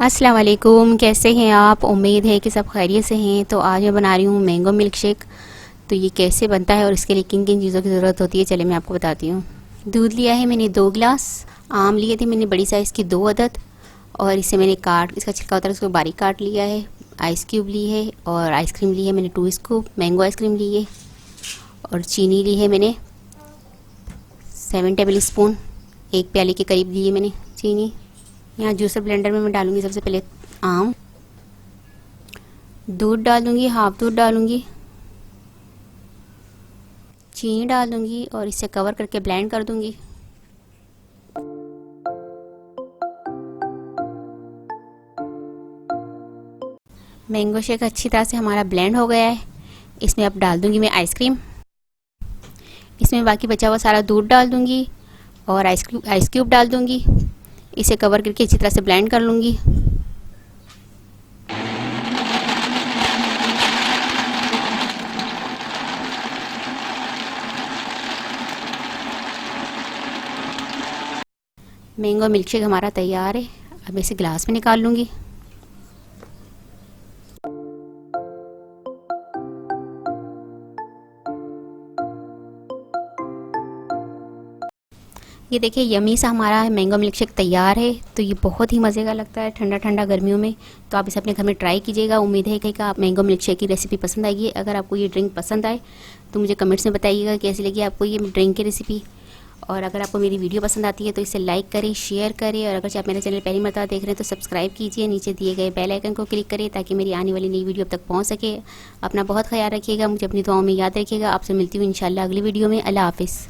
अस्सलाम वालेकुम, कैसे हैं आप। उम्मीद है कि सब खैरियत से हैं। तो आज मैं बना रही हूँ मैंगो मिल्क शेक। तो ये कैसे बनता है और इसके लिए किन किन चीज़ों की ज़रूरत होती है, चले मैं आपको बताती हूँ। दूध लिया है मैंने 2 गिलास। आम लिए थे मैंने बड़ी साइज़ की 2 अदद। और इसे मैंने इसका छिलका उतार उसको बारीक काट लिया है। आइस क्यूब ली है और आइसक्रीम ली है मैंने 2 स्कूप। मैंगो आइसक्रीम ली है और चीनी ली है मैंने 7 टेबल स्पून। 1 प्याली के करीब ली है मैंने चीनी। यहाँ जूसर ब्लेंडर में मैं डालूंगी सबसे पहले आम। दूध डाल दूंगी, हाफ दूध डालूंगी। चीनी डाल दूंगी और इसे कवर करके ब्लेंड कर दूंगी। मैंगो शेक अच्छी तरह से हमारा ब्लेंड हो गया है। इसमें अब डाल दूंगी मैं आइसक्रीम। इसमें बाकी बचा हुआ सारा दूध डाल दूंगी और आइस क्यूब डाल दूंगी। इसे कवर करके अच्छी तरह से ब्लेंड कर लूँगी। मैंगो मिल्कशेक हमारा तैयार है। अब इसे गिलास में निकाल लूँगी। ये देखिए यमी सा हमारा मैंगो मिल्कशेक तैयार है। तो ये बहुत ही मज़े का लगता है ठंडा ठंडा गर्मियों में। तो आप इसे अपने घर में ट्राई कीजिएगा। उम्मीद है कि आप मैंगो मिल्कशेक की रेसिपी पसंद आएगी। अगर आपको ये ड्रिंक पसंद आए तो मुझे कमेंट्स में बताइएगा कैसी लगी आपको ये ड्रिंक की रेसिपी। और अगर आपको मेरी वीडियो पसंद आती है तो इसे लाइक करें, शेयर करें। और अगर आप मेरे चैनल पहली मरतबा देख रहे हैं तो सब्सक्राइब कीजिए। नीचे दिए गए बेल आइकन को क्लिक करें ताकि मेरी आने वाली नई वीडियो अब तक पहुंच सके। अपना बहुत ख्याल रखिएगा, मुझे अपनी दुआओं में याद रखिएगा। आपसे मिलती हूँ इंशाल्लाह अगली वीडियो में। अल्लाह हाफिज़।